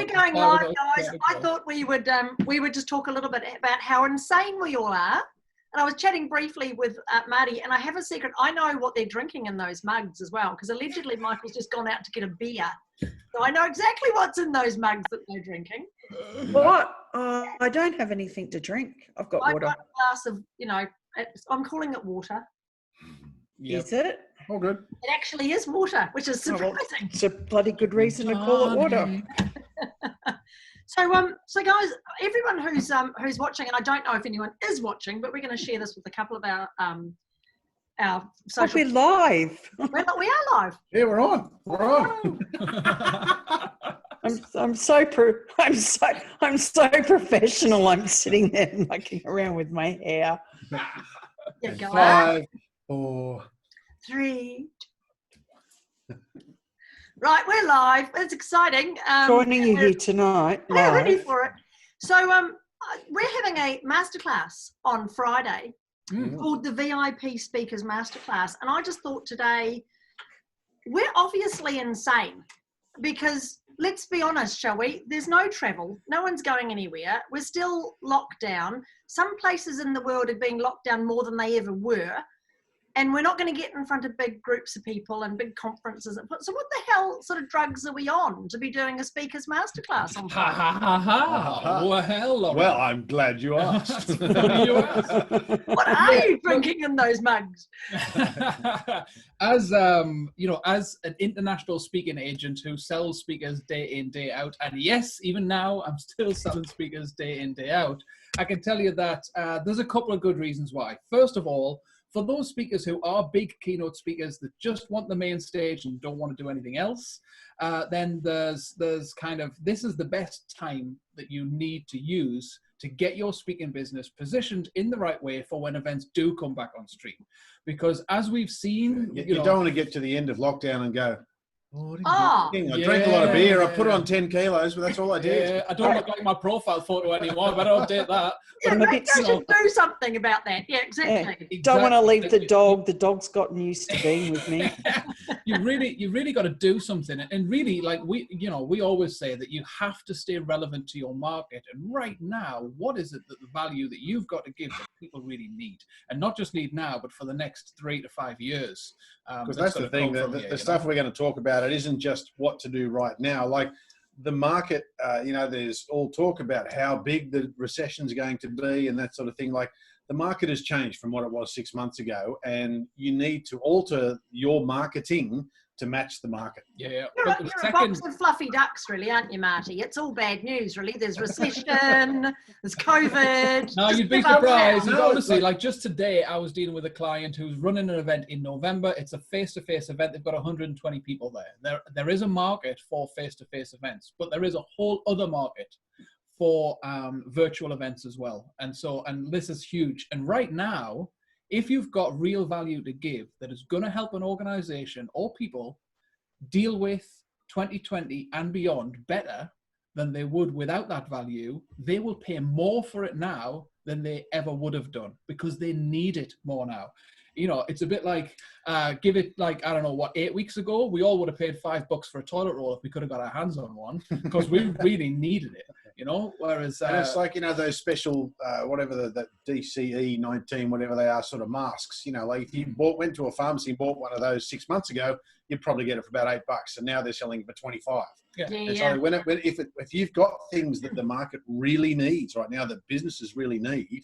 we're going live, guys, I thought we would just talk a little bit about how insane we all are. And I was chatting briefly with Marty, and I have a secret. I know what they're drinking in those mugs as well, because allegedly Michael's just gone out to get a beer. So I know exactly what's in those mugs that they're drinking. What? I don't have anything to drink. I've got water. I've got a glass of, I'm calling it water. Yep. Is it? Oh, good. It actually is water, which is surprising. Well, it's a bloody good reason to call it water. So guys, everyone who's watching, and I don't know if anyone is watching, but we're going to share this with a couple of our social. We're live. We are live. Yeah, we're on. We're on. I'm so professional. I'm sitting there mucking around with my hair. Yeah, go 5, 4, 3. Right, we're live. It's exciting. Joining you here tonight. We're ready for it. So we're having a masterclass on Friday called the VIP Speakers Masterclass. And I just thought today, we're obviously insane because let's be honest, shall we? There's no travel. No one's going anywhere. We're still locked down. Some places in the world are being locked down more than they ever were. And we're not going to get in front of big groups of people and big conferences. So what the hell sort of drugs are we on to be doing a speaker's masterclass on Friday? Well, I'm glad you asked. What are you drinking in those mugs? As an international speaking agent who sells speakers day in, day out, and yes, even now I'm still selling speakers day in, day out, I can tell you that there's a couple of good reasons why. First of all, for those speakers who are big keynote speakers that just want the main stage and don't want to do anything else, then there's kind of, this is the best time that you need to use to get your speaking business positioned in the right way for when events do come back on stream. Because as we've seen... You don't want to get to the end of lockdown and go, I drank a lot of beer, I put on 10 kilos, but that's all I did. Yeah, I don't look like my profile photo anymore, but I don't update that. Yeah, maybe I should do something about that. Yeah, exactly. Yeah. Don't want to leave the dog. The dog's gotten used to being with me. You really got to do something. And really, like we always say that you have to stay relevant to your market. And right now, what is it that the value that you've got to give that people really need? And not just need now, but for the next 3 to 5 years. Because that's the thing, the stuff we're going to talk about, it isn't just what to do right now. Like the market, there's all talk about how big the recession's going to be and that sort of thing. Like the market has changed from what it was 6 months ago, and you need to alter your marketing to match the market. Yeah. You're a box of fluffy ducks, really, aren't you, Marty? It's all bad news, really. There's recession, there's COVID. No, you'd be surprised. Honestly, like just today, I was dealing with a client who's running an event in November. It's a face-to-face event. They've got 120 people there. There is a market for face-to-face events, but there is a whole other market for virtual events as well. And this is huge. And right now, if you've got real value to give that is going to help an organization or people deal with 2020 and beyond better than they would without that value, they will pay more for it now than they ever would have done because they need it more now. It's a bit like, give it like, I don't know, 8 weeks ago, we all would have paid $5 for a toilet roll if we could have got our hands on one because we really needed it. Whereas and it's like those special whatever the DCE 19 whatever they are sort of masks. Like if you went to a pharmacy and bought one of those 6 months ago, you'd probably get it for about $8, and now they're selling for 25. Yeah. So if you've got things that the market really needs right now, that businesses really need,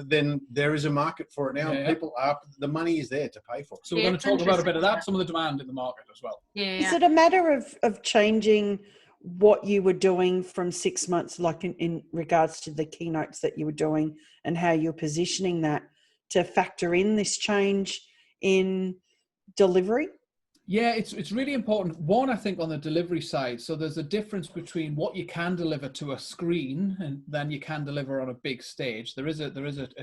then there is a market for it now. And people the money is there to pay for it. So we're going to talk about a bit of that, some of the demand in the market as well. Yeah. Is it a matter of changing what you were doing from 6 months, like in regards to the keynotes that you were doing and how you're positioning that to factor in this change in delivery? Yeah, it's really important. One, I think on the delivery side, so there's a difference between what you can deliver to a screen and then you can deliver on a big stage. There is a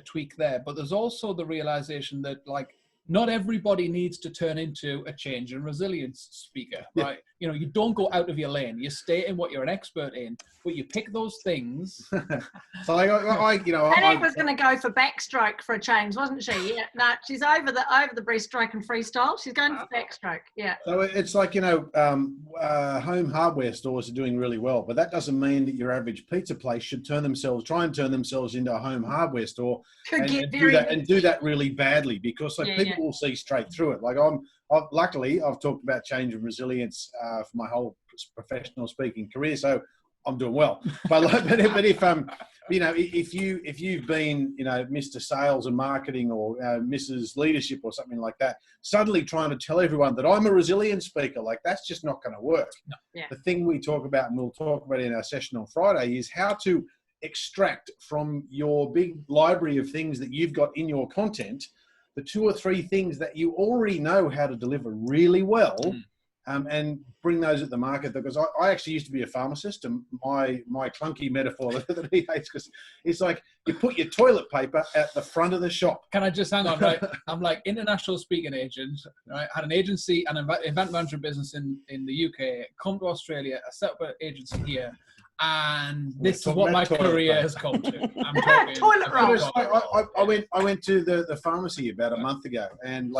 tweak there, but there's also the realization that like not everybody needs to turn into a change and resilience speaker, right? you know, you don't go out of your lane. You stay in what you're an expert in, but you pick those things. So Annette was going to go for backstroke for a change, wasn't she? Yeah, no, she's over the breaststroke and freestyle. She's going for backstroke. Yeah. So it's like, home hardware stores are doing really well, but that doesn't mean that your average pizza place should try and turn themselves into a home hardware store and do that really badly, because people will see straight through it. Like luckily I've talked about change and resilience for my whole professional speaking career, so I'm doing well. But if you've been Mr. Sales and Marketing or Mrs. Leadership or something like that, suddenly trying to tell everyone that I'm a resilient speaker, like that's just not going to work. No. Yeah. The thing we talk about, and we'll talk about in our session on Friday, is how to extract from your big library of things that you've got in your content the 2 or 3 things that you already know how to deliver really well. And bring those at the market, because I actually used to be a pharmacist, and my clunky metaphor that he hates, because it's like you put your toilet paper at the front of the shop. Can I just hang on, right? I'm like international speaking agent, right? Had an agency and event management business in the UK, come to Australia, I set up an agency here, and this is what my career has come to. I'm talking toilet roll. I went to the pharmacy about a month ago, and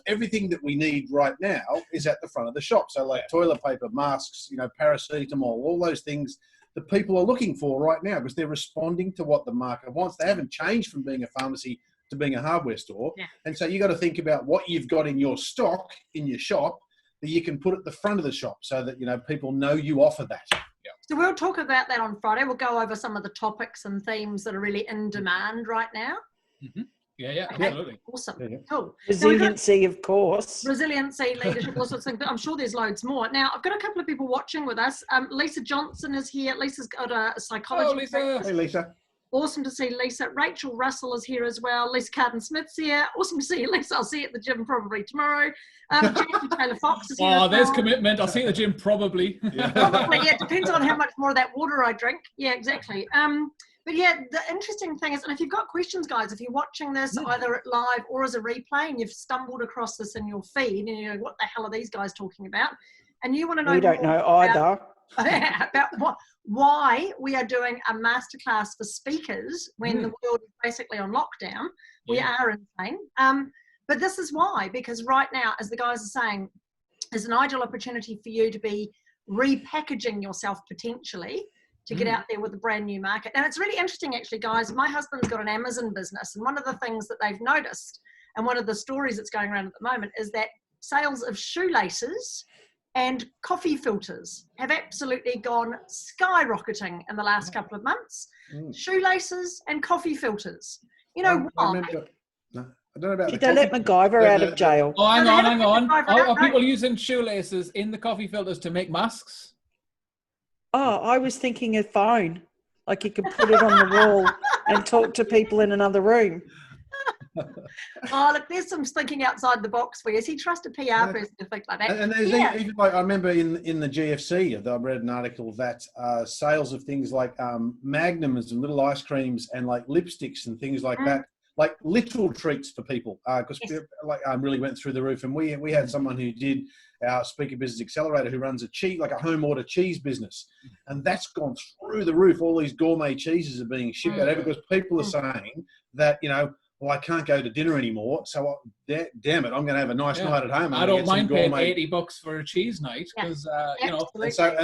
everything that we need right now is at the front of the shop. So toilet paper, masks, paracetamol, all those things that people are looking for right now, because they're responding to what the market wants. They haven't changed from being a pharmacy to being a hardware store. Yeah. And so you got to think about what you've got in your stock, in your shop, that you can put at the front of the shop so that, people know you offer that. So we'll talk about that on Friday. We'll go over some of the topics and themes that are really in demand right now. Mm-hmm. Yeah, absolutely. Awesome. Yeah. Cool. Resiliency, of course. Resiliency, leadership, all sorts of things. But I'm sure there's loads more. Now, I've got a couple of people watching with us. Lisa Johnson is here. Lisa's got a psychology. Oh, Lisa. Hey, Lisa. Awesome to see Lisa. Rachel Russell is here as well. Lisa Carden-Smith's here. Awesome to see you, Lisa. I'll see you at the gym probably tomorrow. Jackie Taylor-Fox is here. Oh, there's commitment. I'll see you at the gym probably. Yeah. Probably, yeah. Depends on how much more of that water I drink. Yeah, exactly. But yeah, the interesting thing is, and if you've got questions, guys, if you're watching this either live or as a replay, and you've stumbled across this in your feed, and you know, what the hell are these guys talking about? And you want to know We don't know either. about why we are doing a masterclass for speakers when the world is basically on lockdown. We are insane. But this is why, because right now, as the guys are saying, there's an ideal opportunity for you to be repackaging yourself potentially to get out there with a brand new market. And it's really interesting, actually, guys. My husband's got an Amazon business, and one of the things that they've noticed, and one of the stories that's going around at the moment, is that sales of shoelaces and coffee filters have absolutely gone skyrocketing in the last couple of months. Shoelaces and coffee filters. You know why? I don't know about They let MacGyver out of jail. Oh, hang on. Are people using shoelaces in the coffee filters to make masks? Oh, I was thinking a phone. Like you could put it on the wall and talk to people in another room. Oh, look, there's some thinking outside the box for you. He trusts a PR person to think like that. And there's even like, I remember in the GFC, I read an article that sales of things like Magnums and little ice creams and like lipsticks and things like that, like literal treats for people, because really went through the roof. And we had someone who did our Speaker Business Accelerator who runs a home order cheese business, and that's gone through the roof. All these gourmet cheeses are being shipped out because people are saying that, well, I can't go to dinner anymore, so damn it, I'm going to have a nice night at home. I don't mind paying $80 for a cheese night because and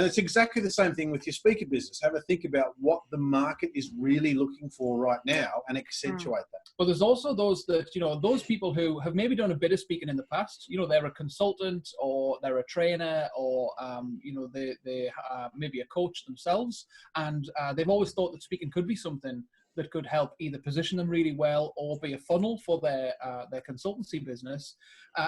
it's exactly the same thing with your speaker business. Have a think about what the market is really looking for right now and accentuate that. But there's also those that those people who have maybe done a bit of speaking in the past. They're a consultant or they're a trainer or they maybe a coach themselves, and they've always thought that speaking could be something that could help either position them really well or be a funnel for their consultancy business.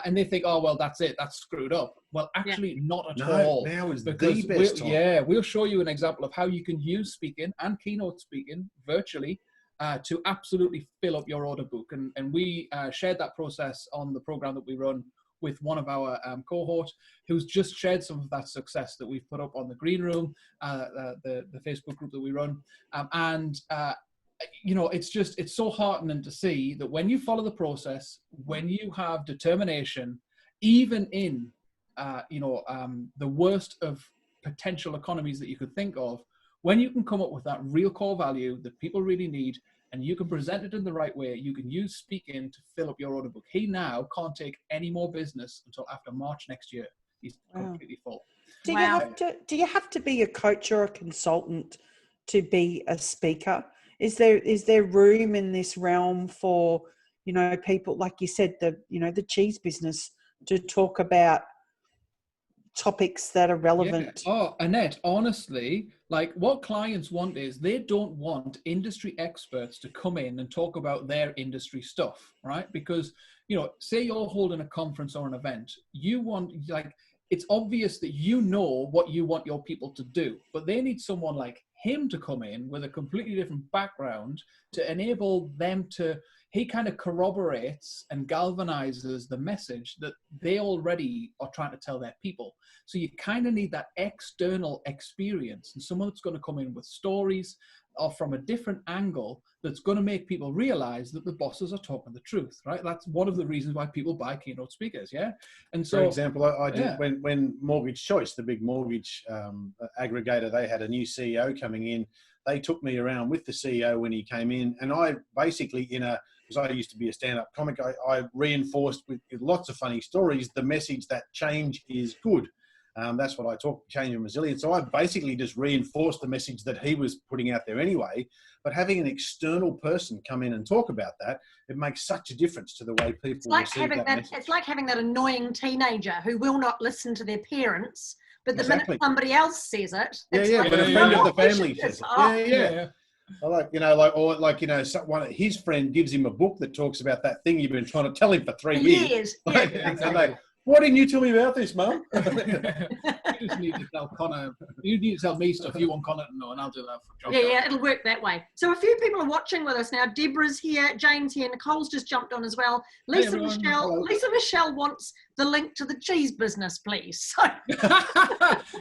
And they think, oh, well, that's it. That's screwed up. Well, actually not at all. Now is the best time. We'll show you an example of how you can use speaking and keynote speaking virtually to absolutely fill up your order book. And we shared that process on the program that we run with one of our cohort who's just shared some of that success that we've put up on the Green Room, the Facebook group that we run. It's so heartening to see that when you follow the process, when you have determination, even in the worst of potential economies that you could think of, when you can come up with that real core value that people really need, and you can present it in the right way, you can use speaking to fill up your order book. He now can't take any more business until after March next year. He's completely full. Do you have to be a coach or a consultant to be a speaker? Is there room in this realm for, people like you said, the cheese business, to talk about topics that are relevant? Yeah. Oh, Annette, honestly, like what clients want is, they don't want industry experts to come in and talk about their industry stuff, right? Because, say you're holding a conference or an event, you want, like, it's obvious that you know what you want your people to do, but they need someone like him to come in with a completely different background to enable them to, he kind of corroborates and galvanizes the message that they already are trying to tell their people. So you kind of need that external experience, and someone that's going to come in with stories or from a different angle that's going to make people realize that the bosses are talking the truth, right? That's one of the reasons why people buy keynote speakers, yeah? And so, for example, I did when Mortgage Choice, the big mortgage aggregator, they had a new CEO coming in. They took me around with the CEO when he came in, and I basically, because I used to be a stand-up comic, I reinforced with lots of funny stories the message that change is good. That's what I talk, change and resilience. So I basically just reinforced the message that he was putting out there anyway. But having an external person come in and talk about that, it makes such a difference to the way people receive that message. It's like having that annoying teenager who will not listen to their parents, but the Exactly. minute somebody else says it, when a friend of the family says it. Yeah. One of his friend gives him a book that talks about that thing you've been trying to tell him for 3 years. Yeah, exactly. Why didn't you tell me about this, Mum? You just need to tell Connor. You need to tell me stuff you want Connor to know, and I'll do that for John. Yeah, it'll work that way. So a few people are watching with us now. Deborah's here, Jane's here, Nicole's just jumped on as well. Lisa Michelle wants the link to the cheese business, please. So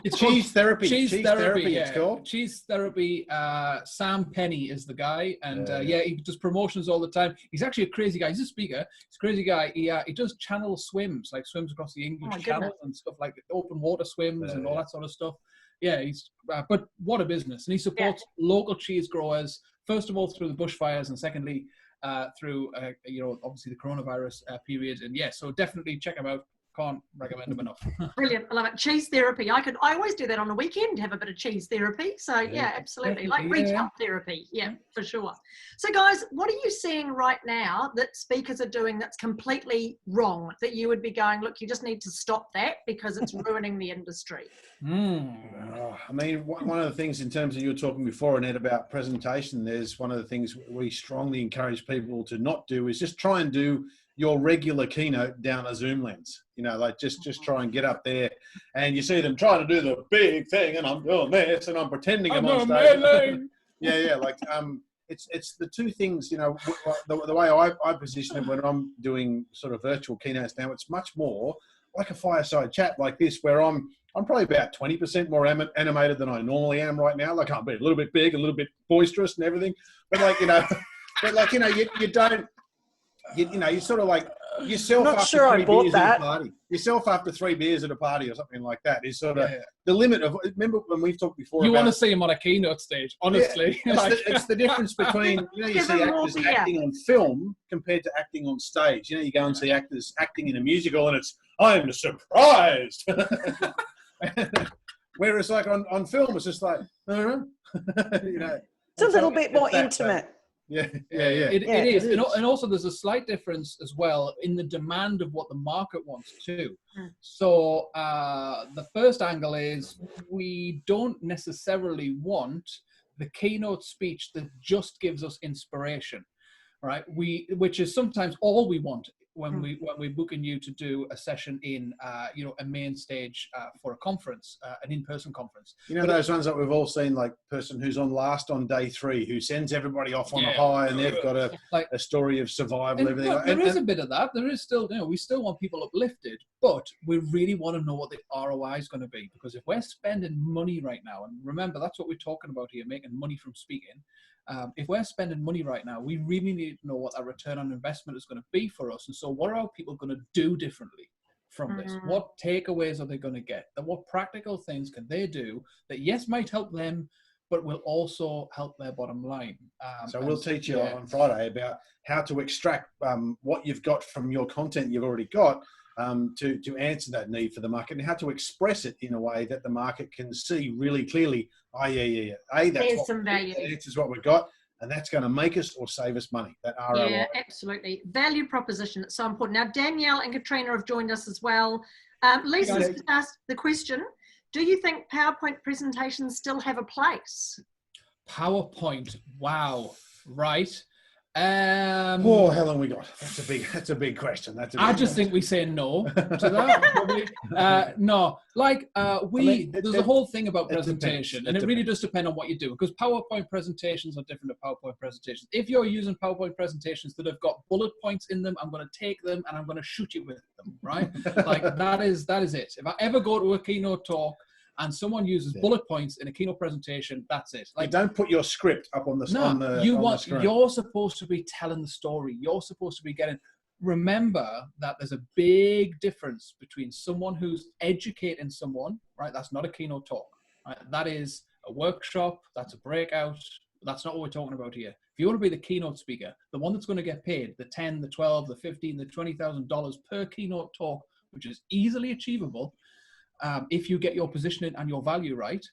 it's cheese therapy. Cheese therapy, it's called. Cheese therapy. Sam Penny is the guy, and he does promotions all the time. He's actually a crazy guy. He's a speaker. He's a crazy guy. He does channel swims, like swims across the English Channel and stuff, like open water swims and all that sort of stuff. Yeah, he's but what a business. And he supports local cheese growers, first of all through the bushfires, and secondly through obviously the coronavirus period. And so definitely check him out. Can't recommend them enough. Brilliant. I love it. Cheese therapy. I always do that on a weekend, have a bit of cheese therapy. So absolutely. Like retail therapy. Yeah, for sure. So guys, what are you seeing right now that speakers are doing that's completely wrong, that you would be going, look, you just need to stop that because it's ruining the industry? I mean, one of the things in terms of, you were talking before, Annette, about presentation, there's one of the things we strongly encourage people to not do is just try and do your regular keynote down a Zoom lens, just try and get up there, and you see them trying to do the big thing, and I'm doing this, and I'm pretending I'm on stage. It's the two things, the way I position it when I'm doing sort of virtual keynotes now, it's much more like a fireside chat like this, where I'm probably about 20% more animated than I normally am right now. Like, I'll be a little bit big, a little bit boisterous and everything, but you don't. You sort of like yourself after 3 beers at a party. Yourself after 3 beers at a party or something like that is sort of the limit of. Remember when we've talked before? You want to see him on a keynote stage, honestly. Yeah, it's the difference between you see actors acting on film compared to acting on stage. You go and see actors acting in a musical, and it's I'm surprised. Whereas like on film, it's just like it's a little bit more intimate. It is. And also there's a slight difference as well in the demand of what the market wants too. So the first angle is we don't necessarily want the keynote speech that just gives us inspiration, right? Which is sometimes all we want when we're booking you to do a session in a main stage for a conference, an in-person conference. Those ones that we've all seen, like person who's on last on day 3, who sends everybody off on a high, and they've got a story of survival, everything. There is a bit of that. There is still, we still want people uplifted, but we really want to know what the ROI is going to be, because if we're spending money right now, and remember that's what we're talking about here, making money from speaking. If we're spending money right now, we really need to know what our return on investment is going to be for us. And so what are our people going to do differently? from this? What takeaways are they going to get? What practical things can they do that, yes, might help them, but will also help their bottom line? So we'll teach you on Friday about how to extract what you've got from your content you've already got to answer that need for the market, and how to express it in a way that the market can see really clearly. That's some value. This is what we've got, and that's going to make us or save us money. That ROI. Yeah, absolutely. Value proposition. It's so important. Now, Danielle and Katrina have joined us as well. Lisa's just asked the question, do you think PowerPoint presentations still have a place? PowerPoint. Wow. Right. How long we got? That's a big question. I just think we say no to that. No, like there's a whole thing about presentation, and it really does depend on what you do, because PowerPoint presentations are different to PowerPoint presentations. If you're using PowerPoint presentations that have got bullet points in them, I'm going to take them and I'm going to shoot you with them, right? Like that is it. If I ever go to a keynote talk and someone uses bullet points in a keynote presentation, that's it. Like, you don't put your script up on the screen. You're supposed to be telling the story. You're supposed to be getting. Remember that there's a big difference between someone who's educating someone, right? That's not a keynote talk, right? That is a workshop. That's a breakout. That's not what we're talking about here. If you want to be the keynote speaker, the one that's going to get paid the $10, the $12, the $15, the $20,000 per keynote talk, which is easily achievable. If you get your positioning and your value right,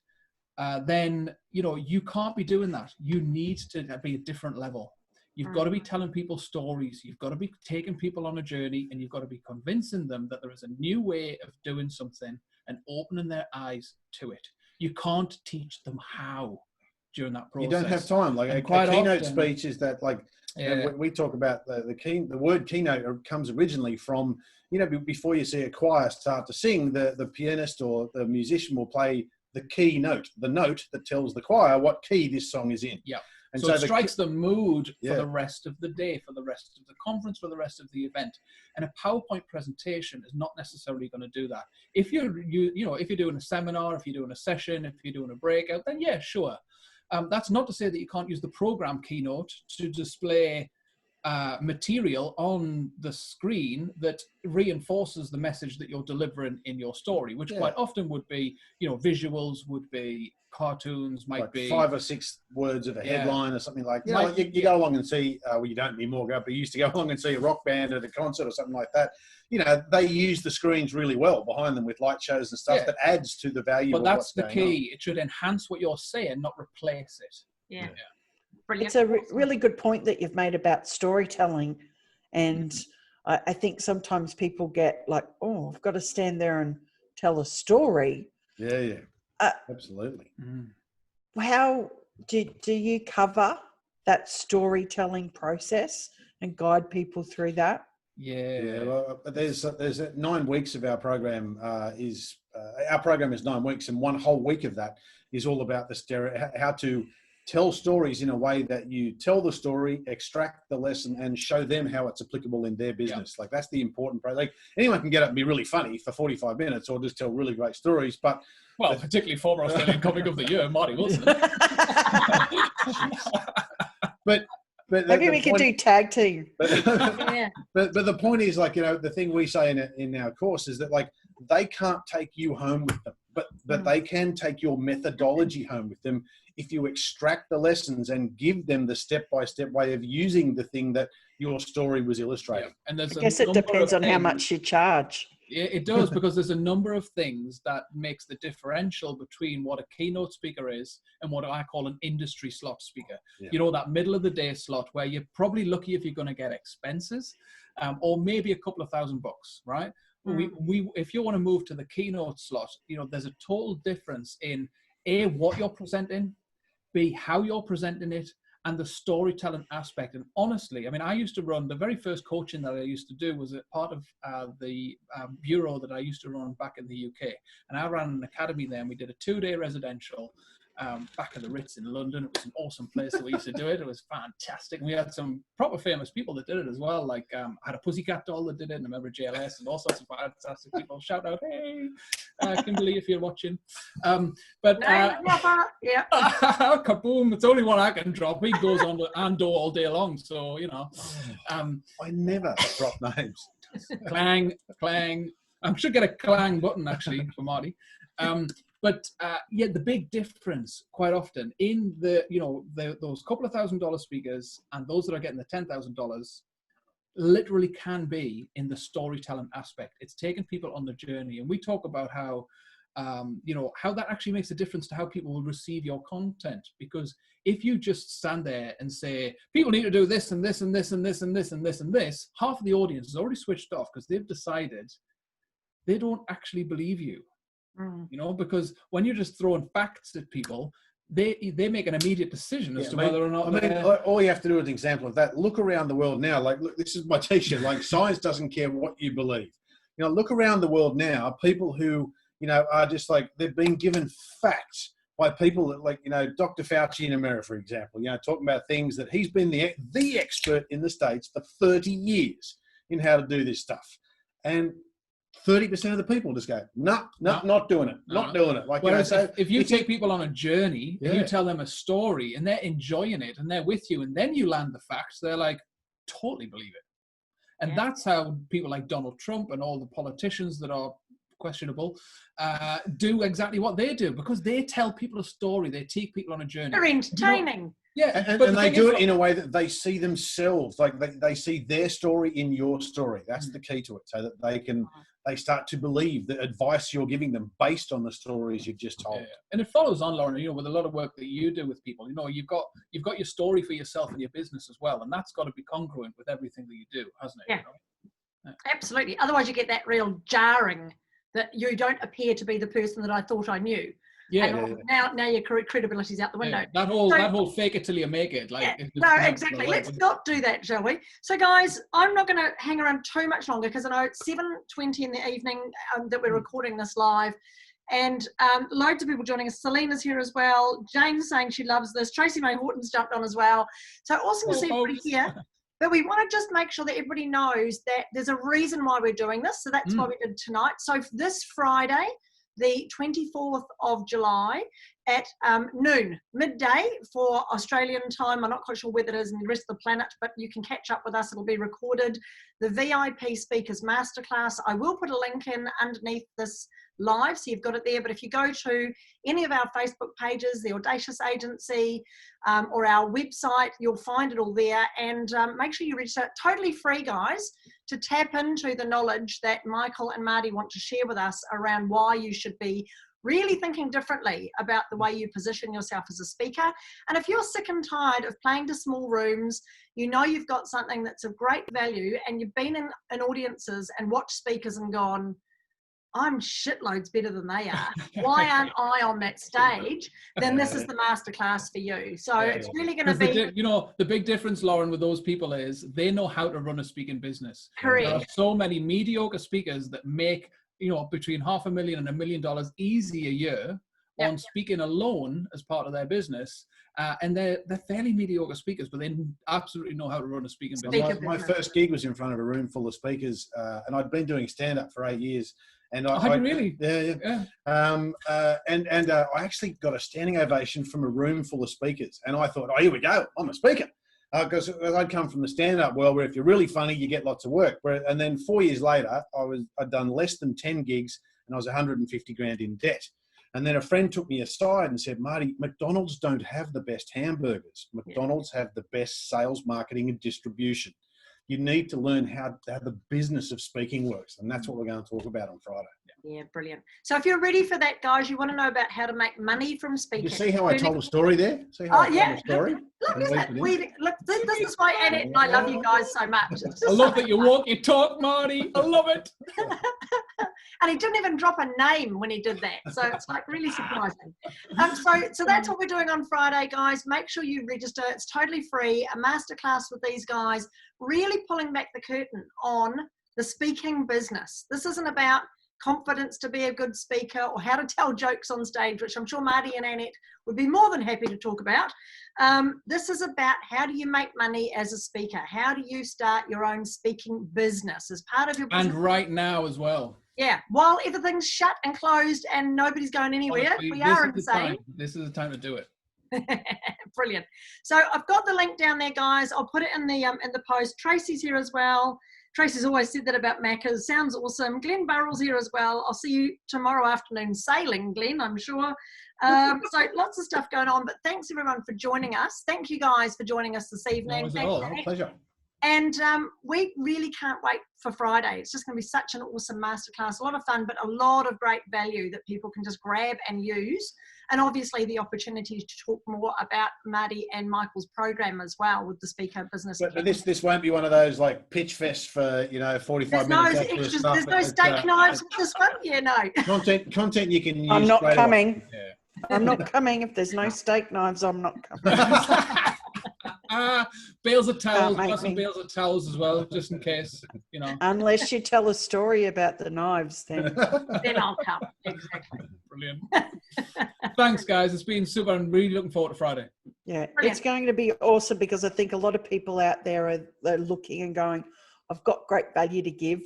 then you can't be doing that. You need to be a different level. You've got to be telling people stories. You've got to be taking people on a journey, and you've got to be convincing them that there is a new way of doing something and opening their eyes to it. You can't teach them how during that process. You don't have time. Like a keynote speech is that, like, we talk about the word keynote comes originally from, before you see a choir start to sing, the pianist or the musician will play the key note, the note that tells the choir what key this song is in. Yeah. And so it strikes the mood for the rest of the day, for the rest of the conference, for the rest of the event. And a PowerPoint presentation is not necessarily going to do that. If you're doing a seminar, if you're doing a session, if you're doing a breakout, then yeah, sure. That's not to say that you can't use the program keynote to display material on the screen that reinforces the message that you're delivering in your story, which quite often would be, visuals, would be cartoons, might be 5 or 6 words of a headline or something like that. You go along and see, you don't anymore, but you used to go along and see a rock band at a concert or something like that. They use the screens really well behind them with light shows and stuff that adds to the value. But that's the key. It should enhance what you're saying, not replace it. Yeah. Brilliant. It's a really good point that you've made about storytelling. And I think sometimes people get like, I've got to stand there and tell a story. Yeah. Absolutely. How do you cover that storytelling process and guide people through that? Yeah. Well, there's 9 weeks of our program. Our program is 9 weeks, and one whole week of that is all about how to tell stories in a way that you tell the story, extract the lesson, and show them how it's applicable in their business. Like, that's the important part. Like, anyone can get up and be really funny for 45 minutes or just tell really great stories, but particularly former Australian Comic of the Year, Marty Wilson. but maybe we could do tag team. But the point is, like, the thing we say in our course is that, like, they can't take you home with them, but they can take your methodology home with them if you extract the lessons and give them the step-by-step way of using the thing that your story was illustrating. And I guess it depends on how much you charge. It does, because there's a number of things that makes the differential between what a keynote speaker is and what I call an industry slot speaker. Yeah. That middle of the day slot where you're probably lucky if you're going to get expenses, or maybe a couple of $1,000, right? If you want to move to the keynote slot, there's a total difference in A, what you're presenting, B, how you're presenting it, and the storytelling aspect. And honestly, I mean, I used to run, the very first coaching that I used to do was a part of the bureau that I used to run back in the UK. And I ran an academy there, and we did a 2-day residential back at the Ritz in London. It was an awesome place that we used to do it. It was fantastic. And we had some proper famous people that did it as well. Like I had a Pussycat doll that did it, and a member of JLS, and all sorts of fantastic people. Shout out, hey, Kimberly, if you're watching. Kaboom! It's only one I can drop. He goes on to Ando all day long, so I never drop names. Clang, clang. I should get a clang button actually for Marty. But yeah, the big difference quite often in those couple of $1,000 speakers and those that are getting the $10,000 literally can be in the storytelling aspect. It's taking people on the journey, and we talk about how how that actually makes a difference to how people will receive your content. Because if you just stand there and say people need to do this and this and this and this and this and this and this, half of the audience is already switched off because they've decided they don't actually believe you. Because when you're just throwing facts at people, they make an immediate decision as to whether or not. All you have to do is an example of that. Look around the world now. Like, look, this is my T-shirt. Like, science doesn't care what you believe. Look around the world now. People who are just like, they've been given facts by people that, like, Dr. Fauci in America, for example. Talking about things that he's been the expert in the States for 30 years in how to do this stuff, and 30% of the people just go, not doing it, not doing it. Like, whereas if you take people on a journey and you tell them a story and they're enjoying it and they're with you, and then you land the facts, they're like, totally believe it. And that's how people like Donald Trump and all the politicians that are questionable do exactly what they do, because they tell people a story, they take people on a journey. They're entertaining. Yeah, and they do it in a way that they see themselves, like they see their story in your story. That's the key to it, so that they start to believe the advice you're giving them based on the stories you've just told. Yeah. And it follows on, Lauren, with a lot of work that you do with people. You've got your story for yourself and your business as well, and that's got to be congruent with everything that you do, hasn't it? Yeah. Absolutely. Otherwise, you get that real jarring that you don't appear to be the person that I thought I knew. Now your credibility's out the window. Yeah, that whole fake it till you make it. No, exactly. Let's not do that, shall we? So, guys, I'm not going to hang around too much longer, because I know it's 7:20 in the evening that we're recording this live, and loads of people joining us. Selena's here as well. Jane's saying she loves this. Tracy May Horton's jumped on as well. So awesome to see everybody here. But we want to just make sure that everybody knows that there's a reason why we're doing this. So that's why we did tonight. So this Friday, the 24th of July at noon, midday for Australian time. I'm not quite sure whether it is in the rest of the planet, but you can catch up with us. It'll be recorded. The VIP Speakers Masterclass. I will put a link in underneath this live, so you've got it there. But if you go to any of our Facebook pages, the Audacious Agency, or our website, you'll find it all there. And make sure you register. Totally free, guys, to tap into the knowledge that Michael and Marty want to share with us around why you should be really thinking differently about the way you position yourself as a speaker. And if you're sick and tired of playing to small rooms, you've got something that's of great value, and you've been in audiences and watched speakers and gone, I'm shitloads better than they are. Why aren't I on that stage? Then this is the masterclass for you. So it's really going to be... the big difference, Lauren, with those people is they know how to run a speaking business. Correct. There are so many mediocre speakers that make, between $500,000 and $1 million easy a year on speaking alone as part of their business. And they're fairly mediocre speakers, but they absolutely know how to run a speaking business. My first gig was in front of a room full of speakers, and I'd been doing stand-up for 8 years. And I really? Yeah. I actually got a standing ovation from a room full of speakers, and I thought, oh, here we go, I'm a speaker. Because I'd come from the stand-up world where if you're really funny, you get lots of work. And then 4 years later, I'd done less than 10 gigs, and I was 150 grand in debt. And then a friend took me aside and said, Marty, McDonald's don't have the best hamburgers. McDonald's have the best sales, marketing, and distribution. You need to learn how the business of speaking works. And that's what we're going to talk about on Friday. Yeah, brilliant. So if you're ready for that, guys, you want to know about how to make money from speaking. You see how I told a story there? See how I told a story? Look, this is why Annette and I love you guys so much. I love that you walk your talk, Marty. I love it. And he didn't even drop a name when he did that. So it's like really surprising. So that's what we're doing on Friday, guys. Make sure you register. It's totally free. A masterclass with these guys, really pulling back the curtain on the speaking business. This isn't about confidence to be a good speaker or how to tell jokes on stage, which I'm sure Marty and Annette would be more than happy to talk about. This is about how do you make money as a speaker? How do you start your own speaking business as part of your business? And right now as well. Yeah, while everything's shut and closed and nobody's going anywhere, honestly, we are insane. This is the time to do it. Brilliant. So I've got the link down there, guys. I'll put it in the post. Tracy's here as well. Tracy's always said that about Macca's. Sounds awesome. Glenn Burrell's here as well. I'll see you tomorrow afternoon sailing, Glenn, I'm sure. So lots of stuff going on, but thanks everyone for joining us. Thank you guys for joining us this evening. Our pleasure. And we really can't wait for Friday. It's just going to be such an awesome masterclass, a lot of fun, but a lot of great value that people can just grab and use. And obviously the opportunity to talk more about Marty and Michael's program as well with the Speaker Business. But this won't be one of those like pitch fest for 45 minutes. There's no steak knives with this one. Yeah, no. Content you can use. I'm not coming. Yeah. I'm not coming. If there's no steak knives, I'm not coming. Bales of towels, got some bales of towels as well, just in case, Unless you tell a story about the knives, then I'll come. Exactly. Brilliant. Thanks, guys. It's been super. I'm really looking forward to Friday. Yeah, Brilliant. It's going to be awesome because I think a lot of people out there are looking and going, I've got great value to give.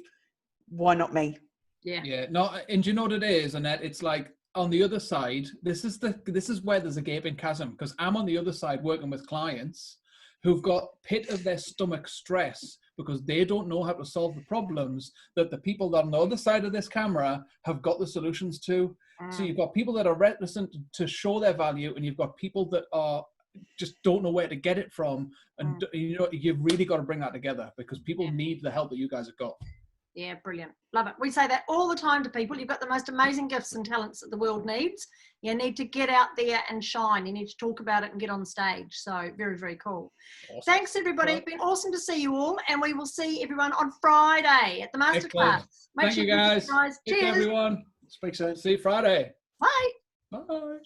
Why not me? Yeah. Yeah. No, and do you know what it is, Annette? It's like on the other side, this is where there's a gaping chasm, because I'm on the other side working with clients who've got pit of their stomach stress because they don't know how to solve the problems that the people that are on the other side of this camera have got the solutions to. So you've got people that are reticent to show their value, and you've got people that are just don't know where to get it from. And you've really got to bring that together because people need the help that you guys have got. Yeah, brilliant. Love it. We say that all the time to people. You've got the most amazing gifts and talents that the world needs. You need to get out there and shine. You need to talk about it and get on stage. So very, very cool. Awesome. Thanks, everybody. It's been awesome to see you all. And we will see everyone on Friday at the masterclass. Thank you, guys. Cheers, everyone. Speak soon. See you Friday. Bye. Bye.